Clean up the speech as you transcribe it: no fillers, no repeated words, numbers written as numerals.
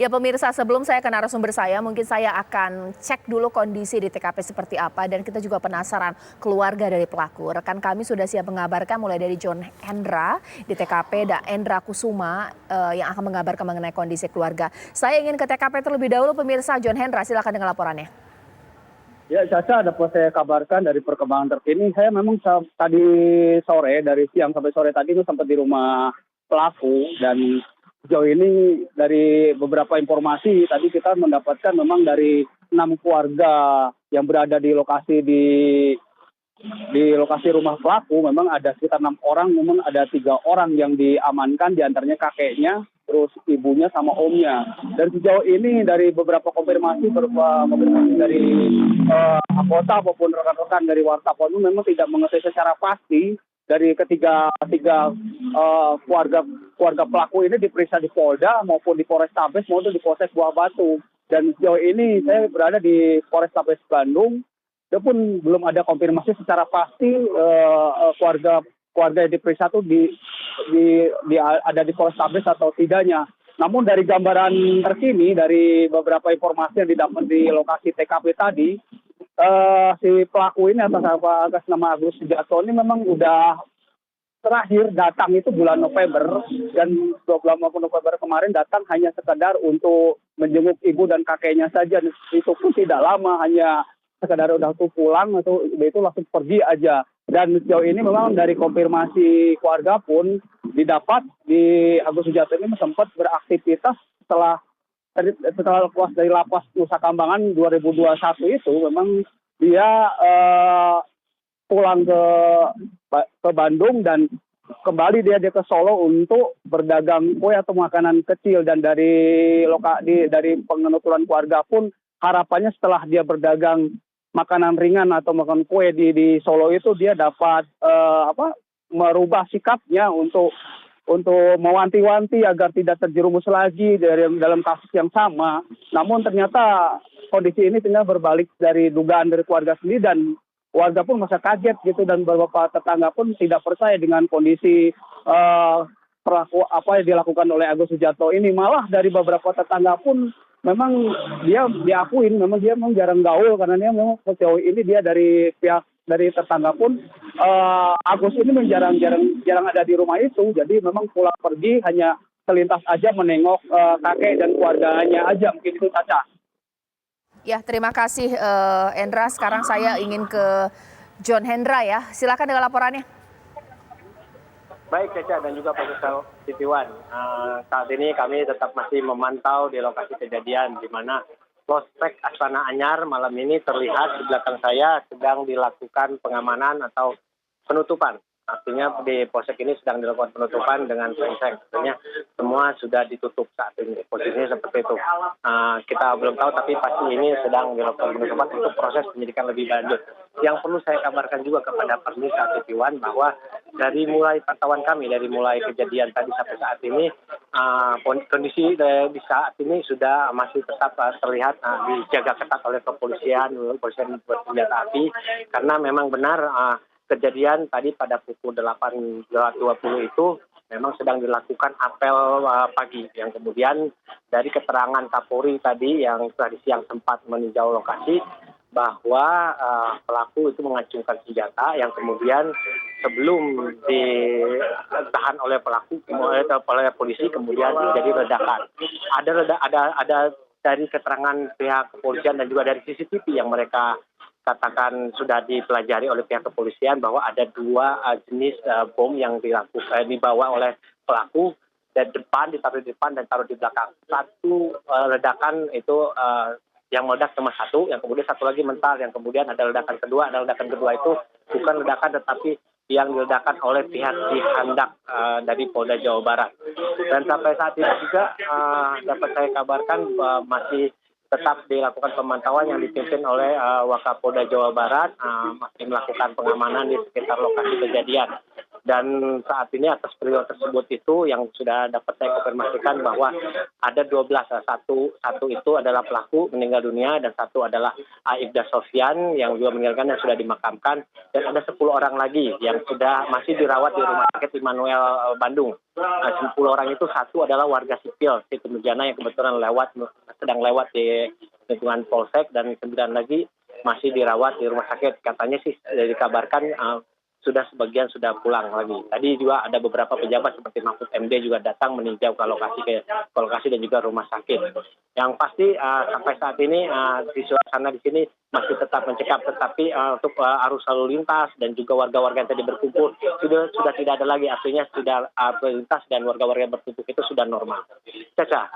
Ya pemirsa, sebelum saya ke narasumber saya, mungkin saya akan cek dulu kondisi di TKP seperti apa dan kita juga penasaran keluarga dari pelaku. Rekan kami sudah siap mengabarkan mulai dari John Hendra di TKP dan Endra Kusuma yang akan mengabarkan mengenai kondisi keluarga. Saya ingin ke TKP terlebih dahulu pemirsa. John Hendra, silakan dengan laporannya. Ya, Caca, dapat saya kabarkan dari perkembangan terkini. Saya memang tadi sore, dari siang sampai sore tadi itu sempat di rumah pelaku. Dan sejauh ini dari beberapa informasi, tadi kita mendapatkan memang dari 6 keluarga yang berada di lokasi rumah pelaku. Memang ada sekitar 6 orang, memang ada 3 orang yang diamankan, diantaranya kakeknya, terus ibunya sama omnya. Dan sejauh ini dari beberapa konfirmasi dari anggota maupun rekan-rekan dari wartawan memang tidak mengetahui secara pasti dari ketiga keluarga pelaku ini diperiksa di Polda maupun di Polrestabes maupun di Polsek Buah Batu. Dan sejauh ini saya berada di Polrestabes Bandung. Itu pun belum ada konfirmasi secara pasti keluarga yang diperiksa itu ada di Polrestabes atau tidaknya. Namun dari gambaran terkini dari beberapa informasi yang didapat di lokasi TKP tadi, si pelaku ini atas nama Agus Sujatno ini memang udah terakhir datang itu bulan November, dan 28 November kemarin datang hanya sekedar untuk menjenguk ibu dan kakeknya saja. Itu pun tidak lama, hanya sekedar udah tuh pulang atau itu langsung pergi aja. Dan sejauh ini memang dari konfirmasi keluarga pun didapat di Agus Sujatno ini sempat beraktivitas setelah keluar dari lapas Nusa Kambangan 2021 itu. Memang dia pulang ke Bandung dan kembali dia ke Solo untuk berdagang kue atau makanan kecil. Dan dari penuturan keluarga pun harapannya setelah dia berdagang makanan ringan atau makan kue di Solo itu dia dapat merubah sikapnya untuk mewanti-wanti agar tidak terjerumus lagi dalam kasus yang sama. Namun ternyata kondisi ini ternyata berbalik dari dugaan dari keluarga sendiri, dan warga pun masa kaget gitu, dan beberapa tetangga pun tidak percaya dengan kondisi apa yang dilakukan oleh Agus Sujatno ini. Malah dari beberapa tetangga pun memang dia diakuin memang dia jarang gaul, karena dia memang sejauh ini dia dari pihak dari tetangga pun Agus ini memang jarang ada di rumah itu. Jadi memang pulang pergi hanya selintas aja menengok kakek dan keluarganya aja, mungkin itu Caca. Ya, terima kasih Endra. Sekarang saya ingin ke John Hendra ya. Silakan dengan laporannya. Baik Caca dan juga pemirsa TV1. Saat ini kami tetap masih memantau di lokasi kejadian, di mana Polsek Astana Anyar malam ini terlihat di belakang saya sedang dilakukan pengamanan atau penutupan. Artinya di Polsek ini sedang dilakukan penutupan dengan polsek. Artinya semua sudah ditutup saat ini. Posisinya seperti itu. Kita belum tahu, tapi pasti ini sedang dilakukan penutupan untuk proses penyidikan lebih lanjut. Yang perlu saya kabarkan juga kepada pemirsa TV1 bahwa dari mulai pantauan kami, dari mulai kejadian tadi sampai saat ini, kondisi di saat ini sudah masih tetap terlihat dijaga ketat oleh kepolisian bersenjata api, karena memang benar kejadian tadi pada pukul 8.20 itu memang sedang dilakukan apel pagi, yang kemudian dari keterangan Kapolri tadi yang tadi siang sempat meninjau lokasi, bahwa pelaku itu mengacungkan senjata yang kemudian sebelum ditahan oleh oleh polisi kemudian terjadi ledakan. Ada dari keterangan pihak kepolisian dan juga dari CCTV yang mereka katakan sudah dipelajari oleh pihak kepolisian, bahwa ada 2 jenis bom yang dibawa oleh pelaku, dari ditaruh di depan dan taruh di belakang. Satu ledakan itu yang meledak cuma satu, yang kemudian satu lagi mental, yang kemudian ada ledakan kedua. Ada ledakan kedua itu bukan ledakan tetapi yang diledakan oleh pihak Cihandak dari Polda Jawa Barat. Dan sampai saat ini juga dapat saya kabarkan masih tetap dilakukan pemantauan yang dipimpin oleh Wakapolda Jawa Barat, masih melakukan pengamanan di sekitar lokasi kejadian. Dan saat ini atas peristiwa tersebut itu yang sudah dapat saya konfirmasikan bahwa ada 12, satu itu adalah pelaku meninggal dunia dan satu adalah Aibda Sofyan yang juga meninggalkan yang sudah dimakamkan, dan ada 10 orang lagi yang sudah masih dirawat di Rumah Sakit Immanuel Bandung. 10 orang itu satu adalah warga sipil Siti Mujana yang kebetulan sedang lewat di lingkungan Polsek, dan 9 lagi masih dirawat di rumah sakit. Katanya sih dikabarkan sebagian sudah pulang lagi. Tadi juga ada beberapa pejabat seperti Mahfud MD juga datang meninjau ke lokasi dan juga rumah sakit. Yang pasti sampai saat ini di suasana di sini masih tetap mencekam, tetapi untuk arus lalu lintas dan juga warga-warga yang tadi berkumpul sudah tidak ada lagi. Artinya sudah arus lalu lintas dan warga-warga yang berkumpul itu sudah normal. Caca.